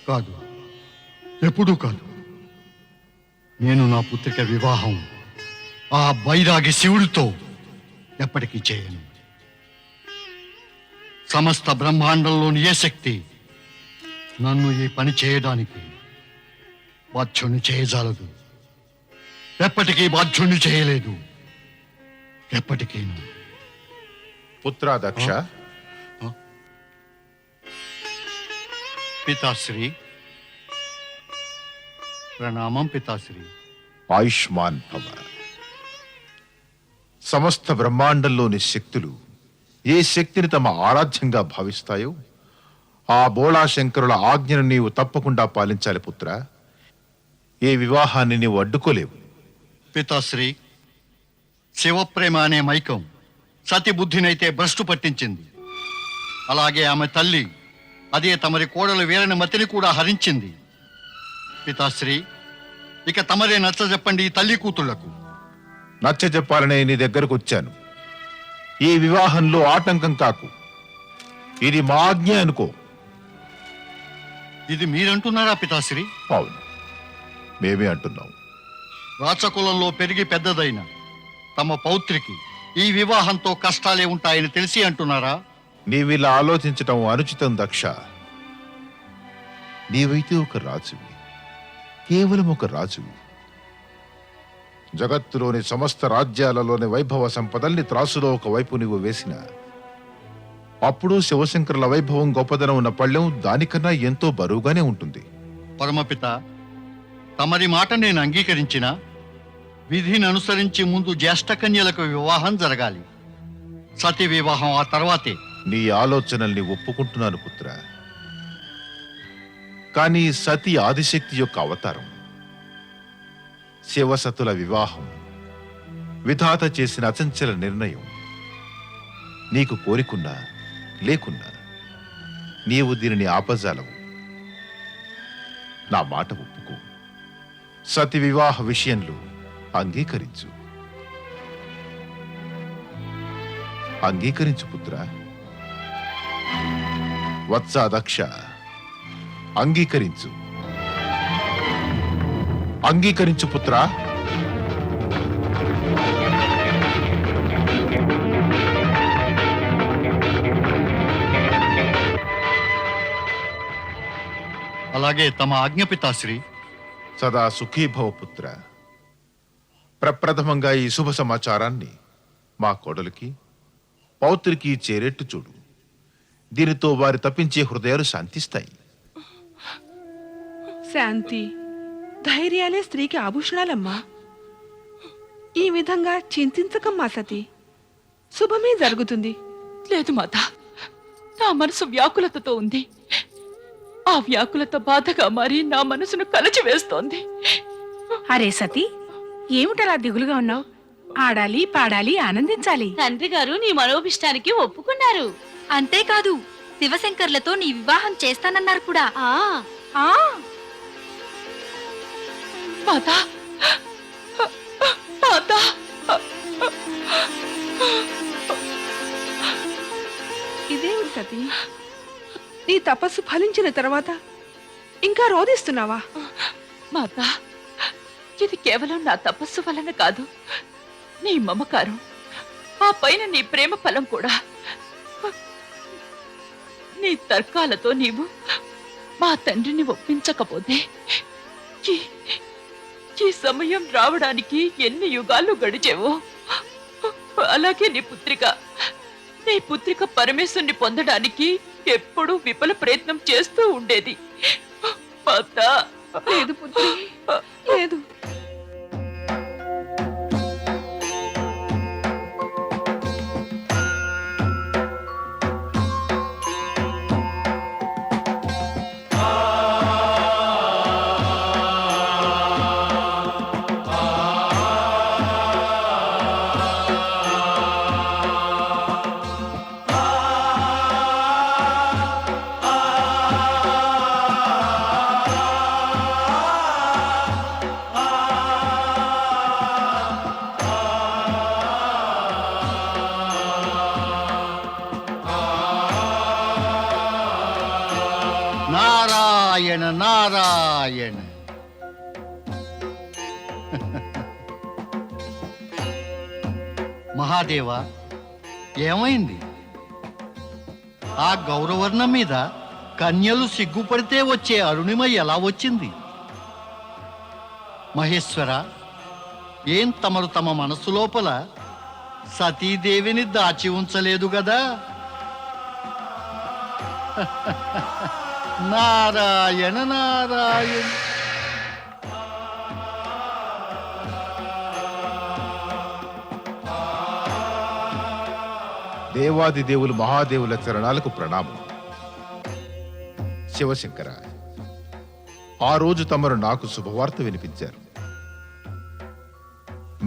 కాదు, ఎప్పుడూ కాదు. నేను నా పుత్రిక వివాహం ఆ బైరాగి శివుడితో ఎప్పటికీ చేయను. సమస్త బ్రహ్మాండంలోని ఏ శక్తి నన్ను ఈ పని చేయడానికి బాధ్యుణ్ణి చేయజాలదు. ఎప్పటికీ బాధ్యుణ్ణి చేయలేదు, ఎప్పటికీ. పుత్రా దక్ష, పితాశ్రీ. ప్రణామం పితాశ్రీ. ఆయుష్మాన్ భవ. సమస్త బ్రహ్మాండంలోని శక్తులు ఏ శక్తిని తమ ఆరాధ్యంగా భావిస్తాయో ఆ బోళాశంకరుల ఆజ్ఞను నీవు తప్పకుండా పాలించాలి పుత్ర. ఏ వివాహాన్ని నీవు అడ్డుకోలేవు. పితాశ్రీ, శివప్రేమ అనే మైకం సతి బుద్ధినైతే భ్రష్టు పట్టించింది. అలాగే ఆమె తల్లి అదే తమరి కోడలు వీరని మతిని కూడా హరించింది. పితాశ్రీ, ఇక తమరే నచ్చ చెప్పండి ఈ తల్లి కూతుళ్లకు. నచ్చ చెప్పాలనే నీ దగ్గరకు వచ్చాను. ఈ వివాహంలో ఆటంకం కాకు. ఇది మా ఆజ్ఞ అనుకో. ఇది మీరంటున్నారా పితాశ్రీ? అవును, మేమే అంటున్నాం. రాచకులంలో పెరిగి పెద్దదైన తమ పౌత్రికి ఈ వివాహంతో కష్టాలే ఉంటాయని తెలిసి అంటున్నారా? నీవిలా ఆలోచించటం అనుచితం దక్ష. నీవైతే ఒక రాజువి, కేవలం ఒక రాజువి. జగత్తులోని సమస్త రాజ్యాలలోని వైభవ సంపదల్ని త్రాసులో ఒకవైపు నీవు వేసిన అప్పుడు శివశంకరుల వైభవం గొప్పదనం ఉన్న పళ్ళెం దానికన్నా ఎంతో బరువుగానే ఉంటుంది. పరమపిత, తమరి మాట నేను అంగీకరించిన విధిని అనుసరించి ముందు జ్యేష్ఠ కన్యలకు వివాహం జరగాలి. సతీ వివాహం ఆ తర్వాతే. నీ ఆలోచనల్ని ఒప్పుకుంటున్నాను పుత్ర. కానీ సతి ఆదిశక్తి యొక్క అవతారం. శివసతుల వివాహం విధాత చేసిన అచంచల నిర్ణయం. నీకు కోరికున్నా లేకున్నా నీవు దీనిని ఆపజాలవు. నా మాట ఒప్పుకో. సతి వివాహ విషయంలో అంగీకరించు. అంగీకరించు పుత్ర. వత్స దక్ష, అంగీకరించు. అంగీకరించు పుత్ర. అలాగే తమ ఆజ్ఞ పితాశ్రీ. సదా సుఖీభవ పుత్ర. ప్రప్రథమంగా ఈ శుభ సమాచారాన్ని మా కోడలికి పౌత్రికి చేరేట్టు చూడు. దీనితో వారి తప్పించే హృదయాలు శాంతిస్తాయి. శాంతి, ధైర్యాలే స్త్రీకి ఆభూషణాలమ్మా. ఈ విధంగా చింతించకమ్మా సతీ. శుభమే జరుగుతుంది. లేదు మాత, నా మనసు వ్యాకులతతో ఉంది. ఆ వ్యాకులత బాధగా మారి నా మనసును కలచివేస్తోంది. అరే సతీ, ఏమిటలా దిగులుగా ఉన్నావు? ఆడాలి, పాడాలి, ఆనందించాలి. తండ్రి గారు నీ మనోభిష్టానికి ఒప్పుకున్నారు. అంతేకాదు, శివశంకర్లతో నీ వివాహం చేస్తానన్నారు కూడా. మాత, మాత, ఇదేమిటి సతీ, నీ తపస్సు ఫలించిన తర్వాత ఇంకా రోధిస్తున్నావా? మాత, ఇది కేవలం నా తపస్సు వలన కాదు, నీ మమకారం, ఆ పైన నీ ప్రేమ ఫలం కూడా. నీ తర్కాలతో నీవు మా తండ్రిని ఒప్పించకపోతే ఈ సమయం రావడానికి ఎన్ని యుగాలు గడిచేవో, అలాగే నీ పుత్రిక పరమేశ్వరుని పొందడానికి ఎప్పుడూ విఫల ప్రయత్నం చేస్తూ ఉండేది. లేదు పుత్రి, లేదు. నారాయణ. మహాదేవ, ఏమైంది? ఆ గౌరవర్ణం మీద కన్యలు సిగ్గుపడితే వచ్చే అరుణిమ ఎలా వచ్చింది? మహేశ్వర, ఏం తమరు తమ మనస్సు లోపల సతీదేవిని దాచి ఉంచలేదు గదా? నారాయణ నారాయణ. దేవాది దేవులు మహాదేవుల చరణాలకు ప్రణామం. శివశంకర, ఆ రోజు తమరు నాకు శుభవార్త వినిపించారు.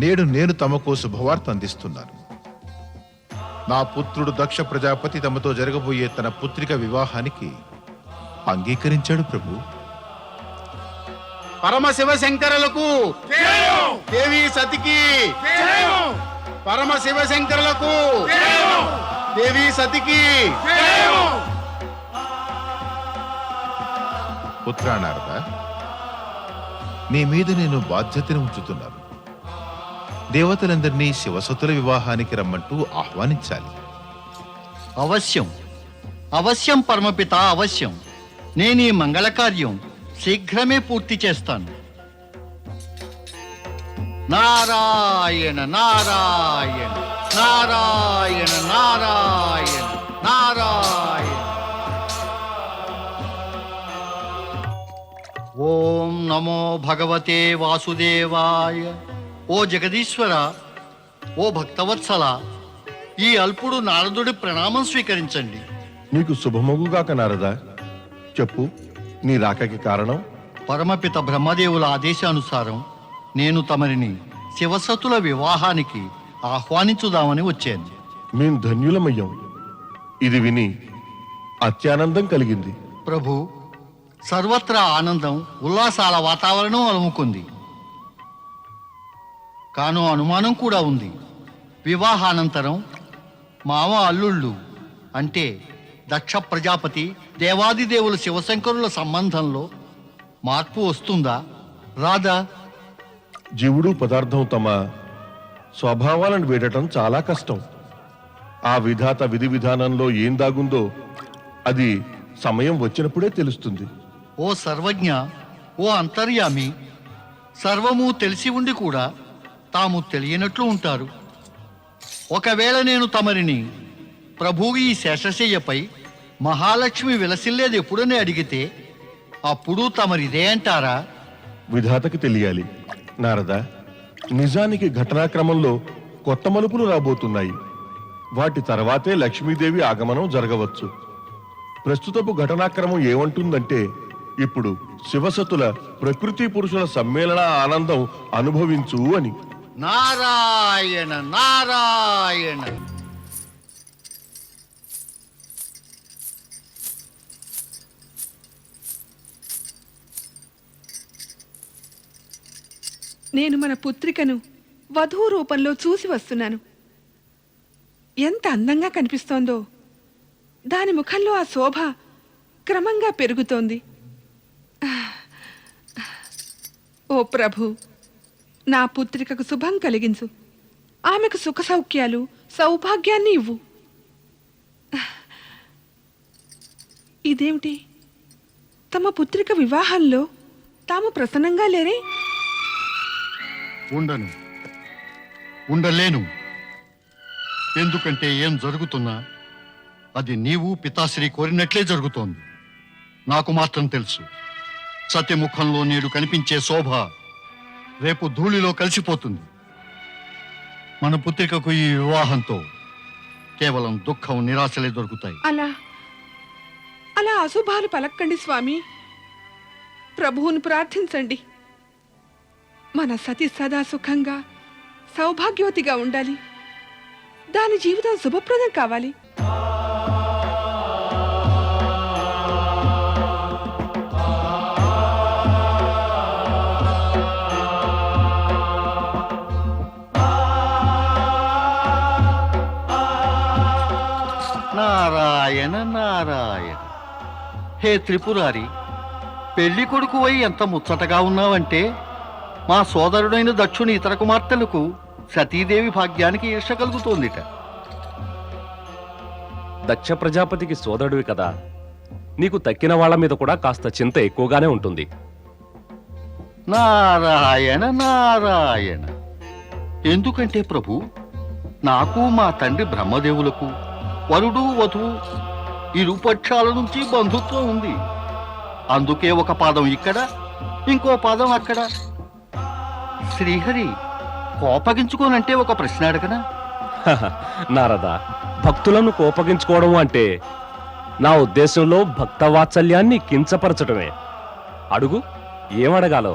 నేడు నేను తమకు శుభవార్త అందిస్తున్నాను. నా పుత్రుడు దక్ష ప్రజాపతి తమతో జరగబోయే తన పుత్రిక వివాహానికి అంగీకరించాడు ప్రభు. పరమశివ శంకరులకు దేవి సతికి, పరమశివ శంకరులకు దేవి సతికి. పుత్రా నారద, నీ మీద నేను బాధ్యతను ఉంచుతున్నాను. దేవతలందరినీ శివసతుల వివాహానికి రమ్మంటూ ఆహ్వానించాలి. అవశ్యం, అవశ్యం పరమపిత, అవశ్యం. నేను ఈ మంగళ కార్యం శీఘ్రమే పూర్తి చేస్తాను. నారాయణ నారాయణ నారాయణ నారాయణ నారాయణ. ఓం నమో భగవతే వాసుదేవాయ. ఓ జగదీశ్వర, ఓ భక్తవత్సల, ఈ అల్పుడు నారదుడి ప్రణామం స్వీకరించండి. నీకు శుభమగుగాక నారదా. చెప్పు, నీ రాకకి కారణం? పరమపిత బ్రహ్మదేవుల ఆదేశానుసారం నేను తమరిని శివసతుల వివాహానికి ఆహ్వానించుదామని వచ్చాను. మేం ధన్యులమయ్యాం. ఇది విని అత్యానందం కలిగింది. ప్రభు, సర్వత్రా ఆనందం, ఉల్లాసాల వాతావరణం అలుముకుంది. కాను అనుమానం కూడా ఉంది. వివాహానంతరం మామ అల్లుళ్ళు అంటే దక్ష ప్రజాపతి దేవాది దేవుల శివశంకరుల సంబంధంలో మార్పు వస్తుందా రాదా? జీవుడు పదార్థం తమ స్వభావాలను వీడటం చాలా కష్టం. ఆ విధాత విధి విధానంలో ఏం దాగుందో అది సమయం వచ్చినప్పుడే తెలుస్తుంది. ఓ సర్వజ్ఞ, ఓ అంతర్యామి, సర్వము తెలిసి ఉండి కూడా తాము తెలియనట్లు ఉంటారు. ఒకవేళ నేను తమరిని ప్రభు ఈ శేషశయ్యపై మహాలక్ష్మి విలసిల్లేది ఎప్పుడని అడిగితే అప్పుడు తమరిదే అంటారా? విధాతకి తెలియాలి నారదా. నిజానికి ఘటనాక్రమంలో కొత్త మలుపులు రాబోతున్నాయి. వాటి తర్వాతే లక్ష్మీదేవి ఆగమనం జరగవచ్చు. ప్రస్తుతపు ఘటనాక్రమం ఏమంటుందంటే, ఇప్పుడు శివసతుల ప్రకృతి పురుషుల సమ్మేళన ఆనందం అనుభవించు అని. నారాయణ నారాయణ. నేను మన పుత్రికను వధువు రూపంలో చూసి వస్తున్నాను. ఎంత అందంగా కనిపిస్తోందో. దాని ముఖంలో ఆ శోభ క్రమంగా పెరుగుతోంది. ఓ ప్రభు, నా పుత్రికకు శుభం కలిగించు. ఆమెకు సుఖ సౌఖ్యాలు, సౌభాగ్యాన్ని ఇవ్వు. ఇదేమిటి, తమ పుత్రిక వివాహంలో తాము ప్రసన్నంగా లేరే? ఉండను, ఉండలేను. ఎందుకంటే ఏం జరుగుతున్నా అది నీవు పితాశ్రీ కోరినట్లే జరుగుతోంది. నాకు మాత్రం తెలుసు, సత్యముఖంలో నేడు కనిపించే శోభ రేపు ధూళిలో కలిసిపోతుంది. మన పుత్రికకు ఈ వివాహంతో కేవలం దుఃఖం, నిరాశలే దొరుకుతాయి. అలా అలా అశుభాలు పలక్కండి స్వామి. ప్రభువును ప్రార్థించండి. మన సతి సదా సుఖంగా, సౌభాగ్యవతిగా ఉండాలి. దాని జీవితం శుభప్రదం కావాలి. నారాయణ నారాయణ. హే త్రిపురారి, పెళ్లి కొడుకు అయి ఎంత ముచ్చటగా ఉన్నావంటే మా సోదరుడైన దక్షుని ఇతర కుమార్తెలకు సతీదేవి భాగ్యానికి ఈర్ష కలుగుతోందిట. దక్ష ప్రజాపతికి సోదరుడివి కదా, నీకు తక్కిన వాళ్ళ మీద కూడా కాస్త చింత ఎక్కువగానే ఉంటుంది. నారాయణ నారాయణ. ఎందుకంటే ప్రభు, నాకు మా తండ్రి బ్రహ్మదేవులకు వరుడు వధువు ఇరుపక్షాల నుంచి బంధుత్వం ఉంది. అందుకే ఒక పాదం ఇక్కడ, ఇంకో పాదం అక్కడ. శ్రీహరి కోపగించుకోనంటే ఒక ప్రశ్న అడగనా? నారదా, భక్తులను కోపగించుకోవడం అంటే నా ఉద్దేశంలో భక్త వాత్సల్యాన్ని కించపరచటమే. అడుగు, ఏమడగాలో.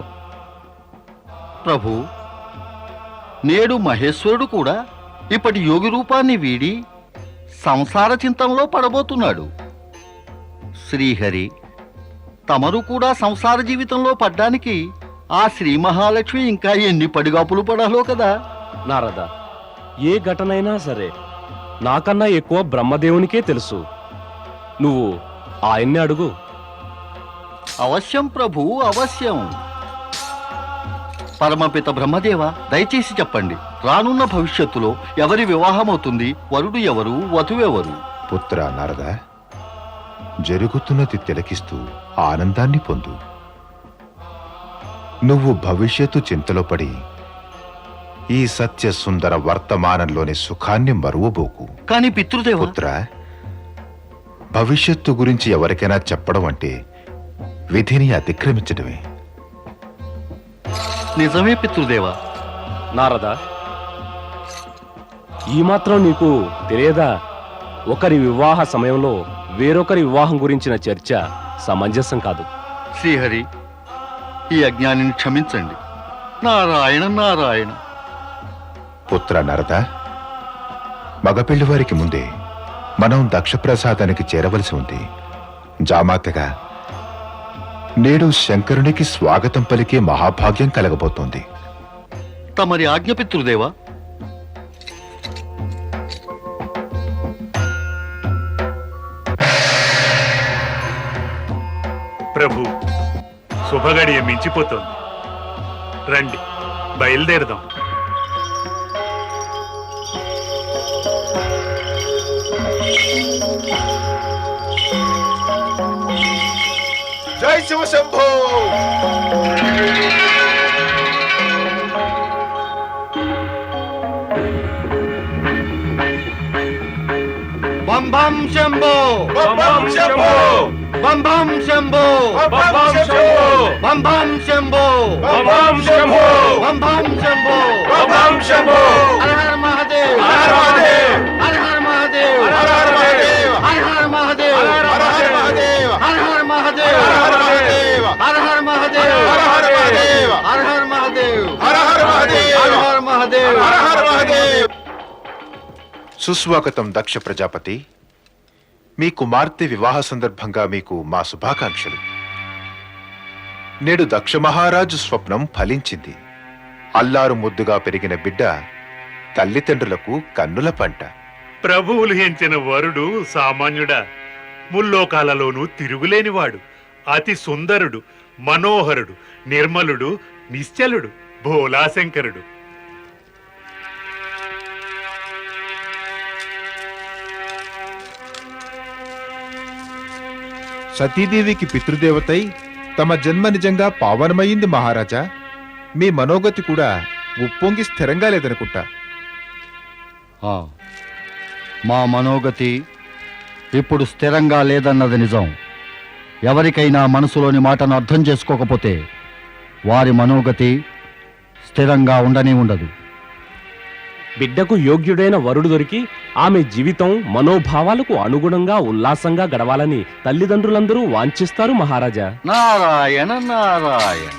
ప్రభు, నేడు మహేశ్వరుడు కూడా ఇప్పటి యోగి రూపాన్ని వీడి సంసార చింతనలో పడబోతున్నాడు. శ్రీహరి, తమరు కూడా సంసార జీవితంలో పడ్డానికి ఆ శ్రీ మహాలక్ష్మి ఇంకా ఎన్ని పడిగాపులు పడాలో కదా. నారదా, ఏ ఘటనైనా సరే నాకన్నా ఎక్కువ బ్రహ్మదేవునికే తెలుసు. నువ్వు ఆయన్ని అడుగు. అవశ్యం ప్రభు, అవశ్యం. పరమపిత బ్రహ్మదేవ, దయచేసి చెప్పండి, రానున్న భవిష్యత్తులో ఎవరి వివాహం అవుతుంది? వరుడు ఎవరు, వధువెవరు? పుత్ర నారద, జరుగుతున్నది తిలకిస్తూ ఆనందాన్ని పొందు. నువ్వు భవిష్యత్తు చింతలో పడి ఈ సత్య సుందర వర్తమానంలోని సుఖాన్ని మరువబోకు. కాని పితృదేవ. పుత్ర, భవిష్యత్తు గురించి ఎవరికైనా చెప్పడం అంటే విధిని అతిక్రమించడమే. నిజమే పితృదేవ. నారదా, ఈ మాత్రం నీకు తెలియదా? ఒకరి వివాహ సమయంలో వేరొకరి వివాహం గురించిన చర్చ సమంజసం కాదు. శ్రీహరి, ఈ అజ్ఞానిని క్షమించండి. నారాయణ నారాయణ. పుత్ర నరద, మగపెళ్లి వారికి ముందే మనం దక్షప్రసాదానికి చేరవలసి ఉంది. జామాతగా నేడు శంకరునికి స్వాగతం పలికే మహాభాగ్యం కలగబోతోంది. తమరి ఆజ్ఞ పితృదేవా. ప్రభు, శుభగడియ మించిపోతోంది. రండి, బయలుదేరదాం. జై శివ శంభో. బం బం శంభో, బం బం శంభో, బం బం శంభో, బం బం శంభో, బం బం శంభో, బం బం శంభో, బం బం శంభో, బం బం శంభో. హర హర మహాదేవ్, హర హర మహాదేవ్, హర హర మహాదేవ్, హర హర మహాదేవ్, హర హర మహాదేవ్, హర హర మహాదేవ్, హర హర మహాదేవ్, హర హర మహాదేవ్, హర హర మహాదేవ్, హర హర మహాదేవ్, హర హర మహాదేవ్, హర హర మహాదేవ్, హర హర మహాదేవ్, హర హర మహాదేవ్. సుస్వాగతం దక్ష ప్రజాపతి. మీ కుమార్తె వివాహ సందర్భంగా మీకు మా శుభాకాంక్షలు. నేడు దక్ష మహారాజు స్వప్నం ఫలించింది. అల్లారు ముద్దుగా పెరిగిన బిడ్డ తల్లిదండ్రులకు కన్నుల పంట. ప్రభువులు ఎంచిన వరుడు సామాన్యుడా, ముల్లోకాలలోనూ తిరుగులేనివాడు, అతి సుందరుడు, మనోహరుడు, నిర్మలుడు, నిశ్చలుడు, భోలాశంకరుడు. సతీదేవికి పితృదేవతై తమ జన్మ నిజంగా పావనమైంది మహారాజా. మీ మనోగతి కూడా ఉప్పొంగి స్థిరంగా లేదనుకుంటా. మా మనోగతి ఇప్పుడు స్థిరంగా లేదన్నది నిజం. ఎవరికైనా మనసులోని మాటను అర్థం చేసుకోకపోతే వారి మనోగతి స్థిరంగా ఉండనే ఉండదు. బిడ్డకు యోగ్యుడైన వరుడు దొరికి ఆమె జీవితం మనోభావాలకు అనుగుణంగా ఉల్లాసంగా గడవాలని తల్లిదండ్రులందరూ వాంఛిస్తారు మహారాజా. నారాయణ నారాయణ.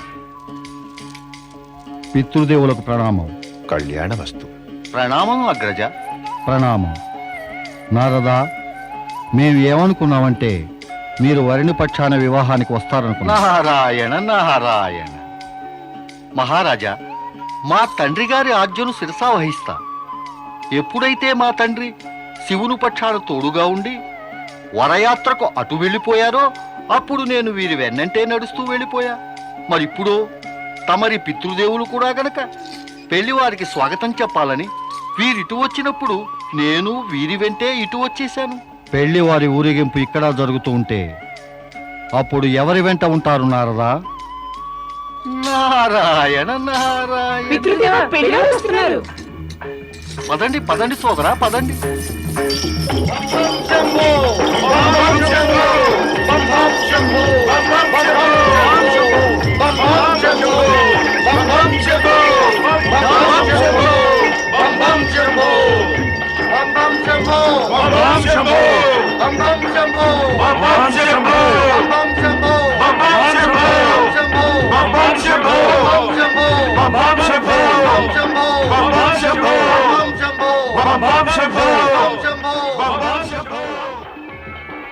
పితృదేవులకు ప్రణామం. కళ్యాణమస్తు. ప్రణామం అగ్రజ, ప్రణామం. నారదా, మేము ఏమనుకున్నామంటే మీరు వరుణి పక్షాన వివాహానికి వస్తారనుకున్నాం. నారాయణ నారాయణ. మహారాజా, మా తండ్రి గారి ఆజ్ఞను శిరసా వహిస్తా. ఎప్పుడైతే మా తండ్రి శివుని పక్షాన తోడుగా ఉండి వరయాత్రకు అటు వెళ్ళిపోయారో అప్పుడు నేను వీరి వెన్నంటే నడుస్తూ వెళ్ళిపోయా. మరిప్పుడు తమరి పితృదేవులు కూడా గనక పెళ్లి వారికి స్వాగతం చెప్పాలని వీరిటు వచ్చినప్పుడు నేను వీరి వెంటే ఇటు వచ్చేశాను. పెళ్లి వారి ఊరేగింపు ఇక్కడ జరుగుతూ ఉంటే అప్పుడు ఎవరి వెంట ఉంటారు నారదా? నారాయణ నారాయణ. పదండి పదండి సోదరా, పదండి.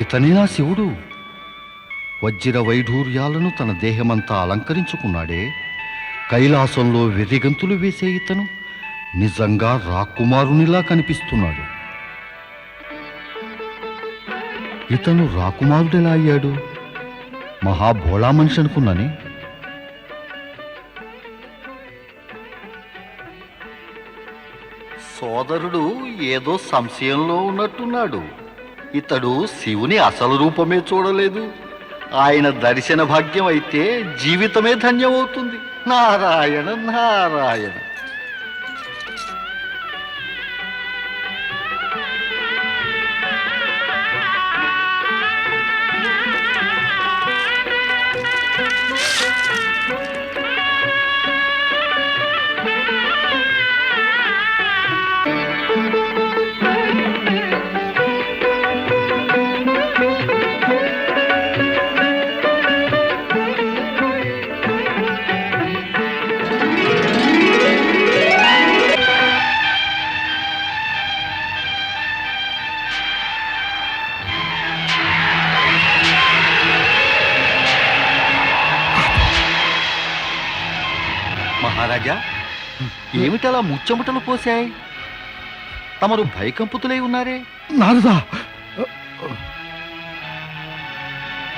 ఇతనేనా శివుడు? వజ్ర వైఢూర్యాలను తన దేహమంతా అలంకరించుకున్నాడే. కైలాసంలో వెర్రిగంతులు వేసే ఇతను నిజంగా రాకుమారునిలా కనిపిస్తున్నాడు. ఇతను రాకుమారుడెలా అయ్యాడు? మహాభోళా మనిషి అనుకున్నానే. సోదరుడు ఏదో సంశయంలో ఉన్నట్టున్నాడు. ఇతడు శివుని అసలు రూపమే చూడలేదు. ఆయన దర్శన భాగ్యం అయితే జీవితమే ధన్యమవుతుంది. నారాయణ నారాయణ. మహారాజా, ఏమిటలా ముచ్చముటలు పోశాయి? తమరు భయకంపుతులై ఉన్నారే. నారదా,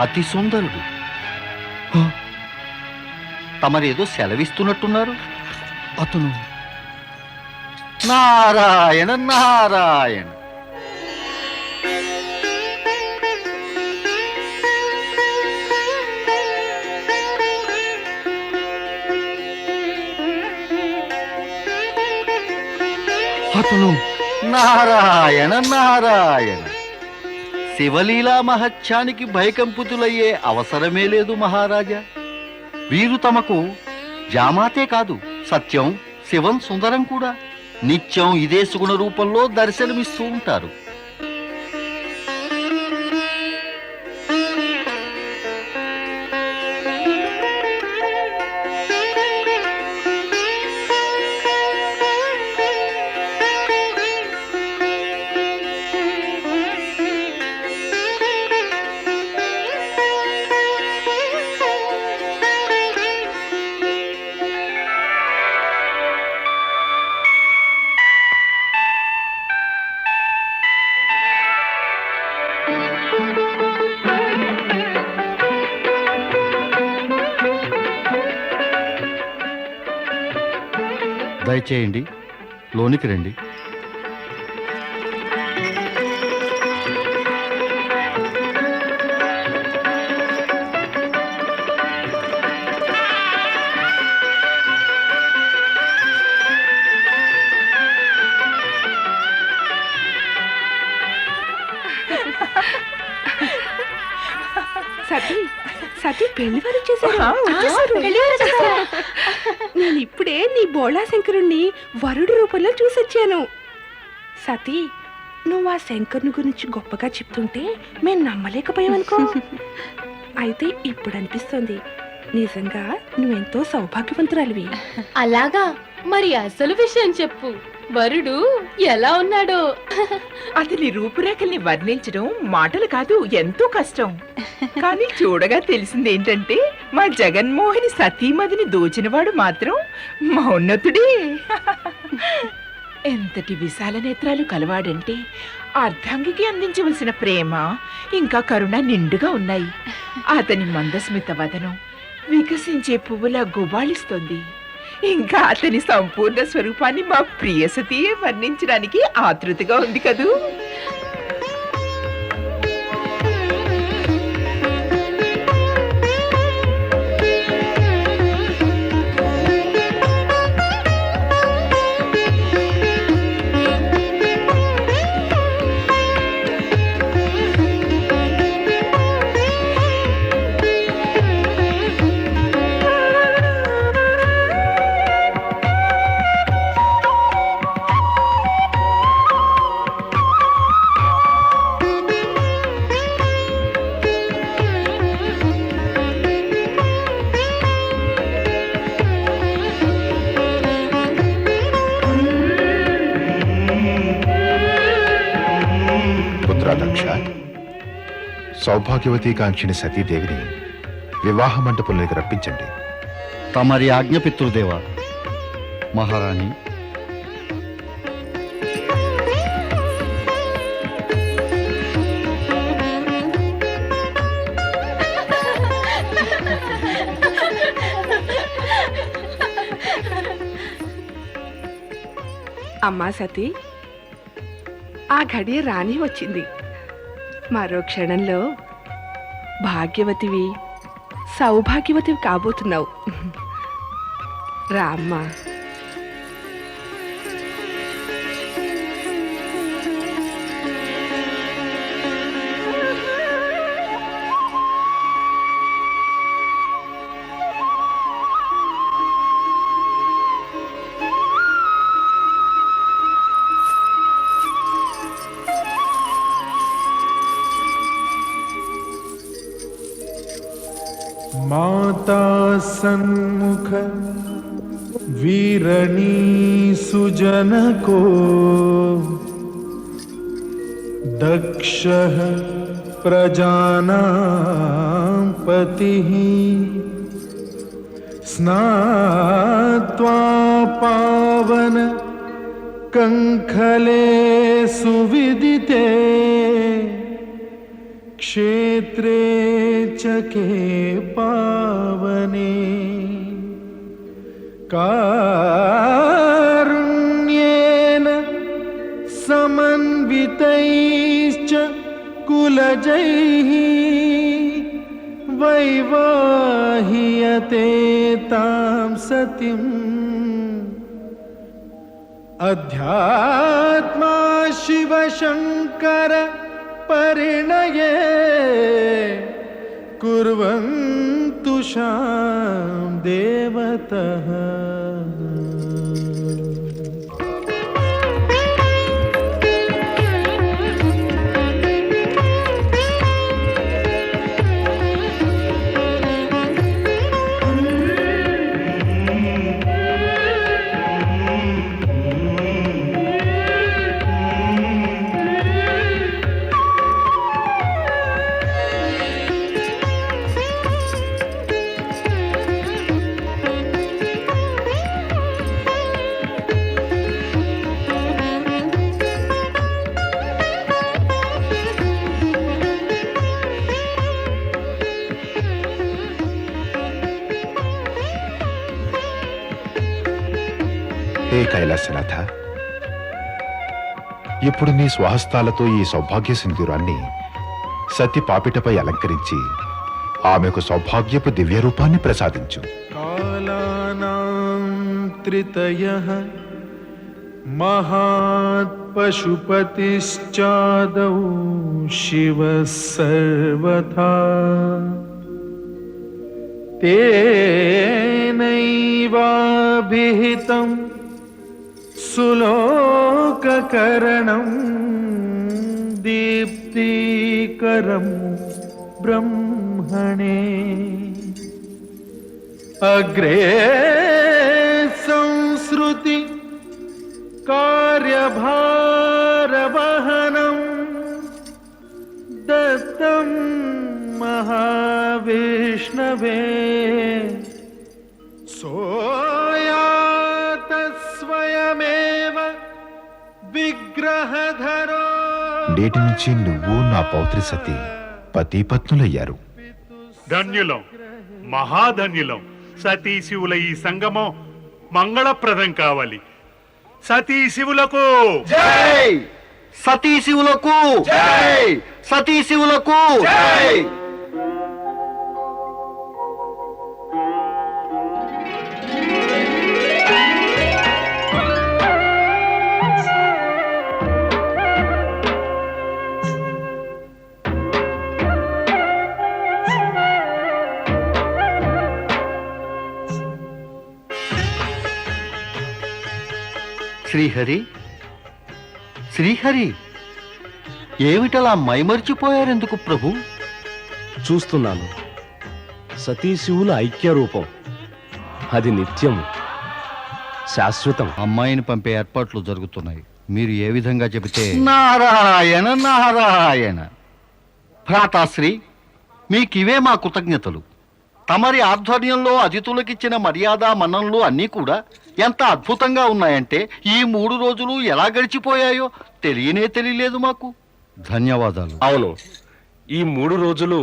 అతి సుందరుడు. తమరేదో సెలవిస్తున్నట్టున్నారు. అతను నారాయణ నారాయణ. అతను నారాయణ నారాయణ. శివలీలా మహత్యానికి భయకంపుతులయ్యే అవసరమే లేదు మహారాజా. వీరు తమకు జామాతే కాదు, సత్యం శివం సుందరం కూడా. నిత్యం ఇదే సుగుణ రూపంలో దర్శనమిస్తూ ఉంటారు. దయచేయండి, లోనికి రండి. సతీ సతీ పెళ్లి వారు చేశారు. నేను ఇప్పుడే నీ బోళా శంకరుణ్ణి వరుడి రూపంలో చూసొచ్చాను. సతీ, నువ్వు ఆ శంకరుని గురించి గొప్పగా చెప్తుంటే మేము నమ్మలేకపోయామనుకో. అయితే ఇప్పుడు అనిపిస్తుంది, నిజంగా నువ్వెంతో సౌభాగ్యవంతురాలివి. అలాగా? మరి అసలు విషయం చెప్పు. వరుడు ఎలా ఉన్నాడో? అతని రూపురేఖల్ని వర్ణించడం మాటలు కాదు, ఎంతో కష్టం. కానీ చూడగా తెలిసింది ఏంటంటే, మా జగన్మోహిని సతీమతిని దోచినవాడు మాత్రం మౌన్నతుడే. ఎంతటి విశాల నేత్రాలు కలవాడంటే అర్ధాంగికి అందించవలసిన ప్రేమ ఇంకా కరుణ నిండుగా ఉన్నాయి. అతని మందస్మిత వదనం వికసించే పువ్వులా గుబాళిస్తోంది. ఇంకా అతని సంపూర్ణ స్వరూపాన్ని మా ప్రియసతియే వర్ణించడానికి ఆతృతగా ఉంది కదూ. దక్ష, సౌభాగ్యవతి కాంక్షిణి సతీదేవిని వివాహ మండపంలోకి రప్పించండి. తమరి ఆజ్ఞ పితృదేవ. మహారాణి, అమ్మా సతీ, ఆ ఘడియ రాని వచ్చింది. మరో క్షణంలో భాగ్యవతివి సౌభాగ్యవతివి కాబోతున్నావు. రామ్మా. माता सन्मुख वीरणी सुजन को दक्षः प्रजानां पतिः स्नात्वा पावन कंखले सुविदिते क्षेत्रे चके पावने कारुण्येन समन्वितैश्च कुलजैः वैवाह्यते तां सतीम् अध्यात्मा शिवशङ्कर परिणये कुर्वन्तु शां देवतः. హే కైలాసనాథ, ఇప్పుడు నీ స్వహస్తాలతో ఈ సౌభాగ్య సింధూరాన్ని సతి పాపిటపై అలంకరించి ఆమెకు సౌభాగ్యపు దివ్య రూపాన్ని ప్రసాదించు. कालानां त्रितयः महात् पशुपतिश्चादौ शिवः सर्वथा तेनैवाभिहितं सुलोककरणं दीप्तिकरं ब्रह्मणे अग्रे संस्कृति कार्यभारवहनं दत्तं महाविष्णवे सोयात स्वयमेव నేటి నుంచి నువ్వు నా పౌత్రి సతి పతిపత్నులయ్యారు. ధన్యులం, మహాధన్యులం. సతీ శివుల ఈ సంగమం మంగళప్రదం కావాలి. సతీ శివులకు జై! సతీ శివులకు జై! సతీ శివులకు జై! శ్రీహరి, శ్రీహరి, ఏమిటలా మైమర్చిపోయారెందుకు ప్రభు? చూస్తున్నాను సతీశివుల ఐక్య రూపం. అది నిత్యం శాశ్వతం. అమ్మాయిని పంపే ఏర్పాట్లు జరుగుతున్నాయి. మీరు ఏ విధంగా చెబితే. నారాయణ నారాయణ. భ్రాతాశ్రీ, మీకివే మా కృతజ్ఞతలు. తమరి ఆధ్వర్యంలో అతిథులకిచ్చిన మర్యాద మన్ననలు అన్నీ కూడా ఎంత అద్భుతంగా ఉన్నాయంటే ఈ 3 రోజులు ఎలా గడిచిపోయాయో తెలియలేదు మాకు. ధన్యవాదాలు. అవును, ఈ 3 రోజులు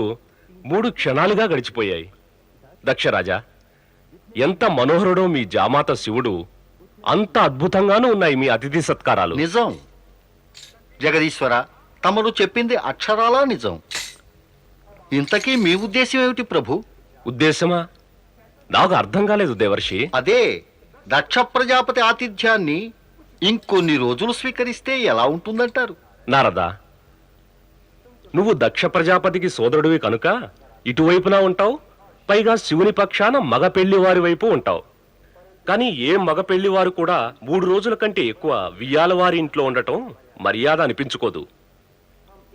3 క్షణాలుగా గడిచిపోయాయి. దక్షరాజా, ఎంత మనోహరుడో మీ జామాత శివుడు, అంత అద్భుతంగానూ ఉన్నాయి మీ అతిథి సత్కారాలు. నిజం జగదీశ్వర, తమరు చెప్పింది అక్షరాలా నిజం. ఇంతకీ మీ ఉద్దేశం ఏమిటి ప్రభు? ఉద్దేశమా? నాకు అర్థం కాలేదు దేవర్షి. అదే, దక్ష ప్రజాపతి ఆతిథ్యాన్ని ఇంకొన్ని రోజులు స్వీకరిస్తే ఎలా ఉంటుందంటారు? నారదా, నువ్వు దక్ష ప్రజాపతికి సోదరుడివి కనుక ఇటువైపున ఉంటావు, పైగా శివుని పక్షాన మగ పెళ్లివారి వైపు ఉంటావు. కానీ ఏ మగ పెళ్లివారు కూడా 3 రోజుల కంటే ఎక్కువ వియ్యాలవారి ఇంట్లో ఉండటం మర్యాద అనిపించుకోదు.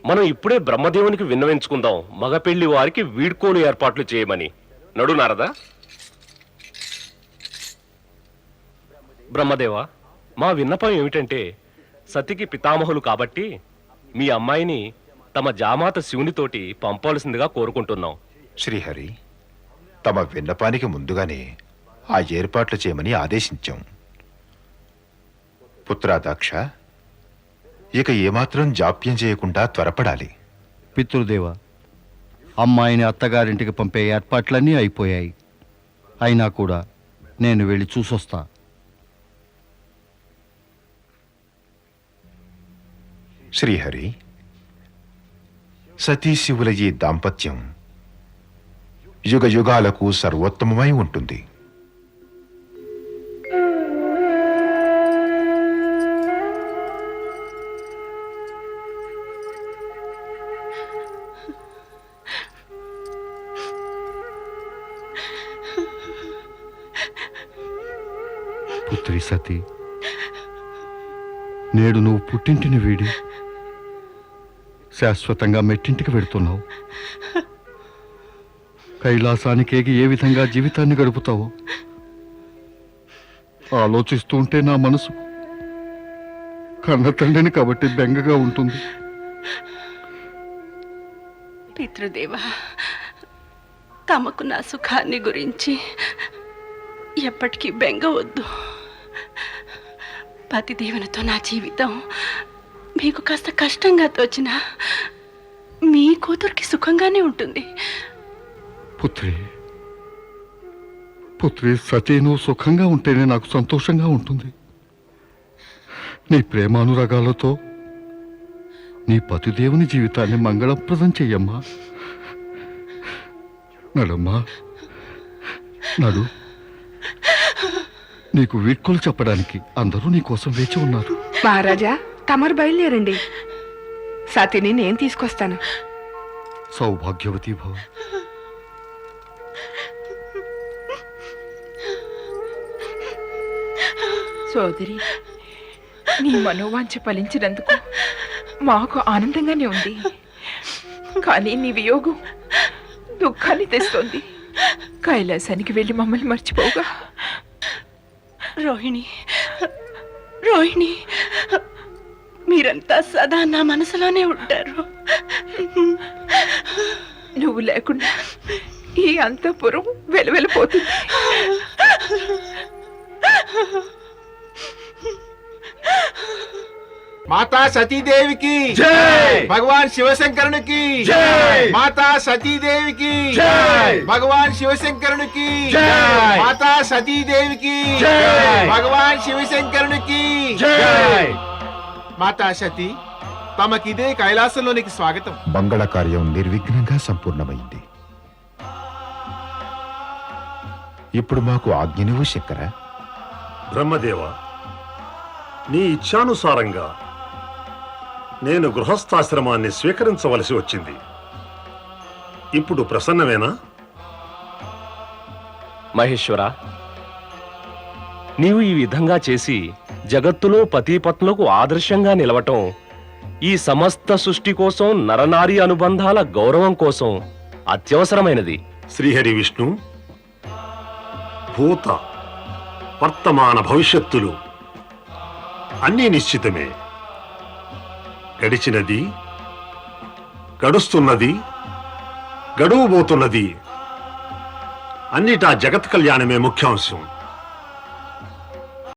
మనం ఇప్పుడే బ్రహ్మదేవునికి విన్నవించుకుందాం మగ పెళ్లి వారికి వీడ్కోలు ఏర్పాట్లు చేయమని. నడు నారదా. బ్రహ్మదేవా, మా విన్నపం ఏమిటంటే, సతికి పితామహులు కాబట్టి మీ అమ్మాయిని తమ జామాత శివునితోటి పంపాల్సిందిగా కోరుకుంటున్నాం. శ్రీహరి, తమ విన్నపానికి ముందుగానే ఆ ఏర్పాట్లు చేయమని ఆదేశించాం. పుత్రాదాక్ష, ఇక ఏమాత్రం జాప్యం చేయకుండా త్వరపడాలి. పితృదేవ, అమ్మాయిని అత్తగారింటికి పంపే ఏర్పాట్లన్నీ అయిపోయాయి. అయినా కూడా నేను వెళ్ళి చూసొస్తా. శ్రీహరి, సతీశివుల ఈ దాంపత్యం యుగ యుగాలకు సర్వోత్తమమై ఉంటుంది. పుత్రి సతీ, నేడు నువ్వు పుట్టింటిని వీడి శాశ్వతంగా మెట్టింటికి వెడుతున్నావు. కైలాసానికేగి ఏ విధంగా జీవితాన్ని గడుపుతావో ఆలోచిస్తూ ఉంటే నా మనసు కన్న తండ్రిని కాబట్టి బెంగగా ఉంటుంది. పితృదేవా, తమకు నా సుఖాన్ని గురించి ఎప్పటికీ బెంగ వద్దు. పతిదేవునితో నా జీవితం మీకు కాస్త కష్టంగా తోచినా మీ కూతురికి సుఖంగానే ఉంటుంది. పుత్రి, పుత్రి సతీ, నువ్వు సుఖంగా ఉంటేనే నాకు సంతోషంగా ఉంటుంది. నీ ప్రేమానురాగాలతో నీ పతిదేవుని జీవితాన్ని మంగళప్రదం చెయ్యమ్మా. నడమ్మా, నడు. నీకు వీడ్కోలు చెప్పడానికి అందరూ నీ కోసం వేచి ఉన్నారు. మహారాజా, తమరు బయలుదేరండి. సతిని నేను తీసుకొస్తాను. సౌభాగ్యవతి భవ. సోదరి, నీ మనోవాంఛ ఫలించినందుకు మాకు ఆనందంగానే ఉంది. కానీ నీ వియోగం దుఃఖాన్ని తెస్తోంది. కైలాసానికి వెళ్ళి మమ్మల్ని మర్చిపోగా. రోహిణి, రోహిణి, మీరంతా సదా నా మనసులోనే ఉంటారు. నువ్వు లేకుండా ఈ అంతఃపురం వెలువెలిపోతుంది. మాతా సతీదేవికి భగవాన్ శివశంకరునికి మాతా సతీదేవికి భగవాన్ శివశంకరునికి మాతా సతీదేవికి భగవాన్ శివశంకరునికి మాతా సతీ, తమకిదే కైలాసంలోనికి స్వాగతం. మంగళ కార్యం నిర్విఘ్నంగా సంపూర్ణమైంది. ఇప్పుడు మాకు ఆజ్ఞనివ్వు శంకర. బ్రహ్మదేవ, నీ ఇచ్ఛానుసారంగా నేను గృహస్థాశ్రమాన్ని స్వీకరించవలసి వచ్చింది. ఇప్పుడు ప్రసన్నమేనా? మహేశ్వర, నీవు ఈ విధంగా చేసి జగత్తులో పతిపత్నులకు ఆదర్శంగా నిలవటం ఈ సమస్త సృష్టి కోసం, నరనారి అనుబంధాల గౌరవం కోసం అత్యవసరమైనది. శ్రీహరి విష్ణు, భూత వర్తమాన భవిష్యత్తులు అన్నీ నిశ్చితమే. గడిచినది, గడుస్తున్నది, గడువుబోతున్నది అన్నిటా జగత్ కళ్యాణమే ముఖ్యాంశం.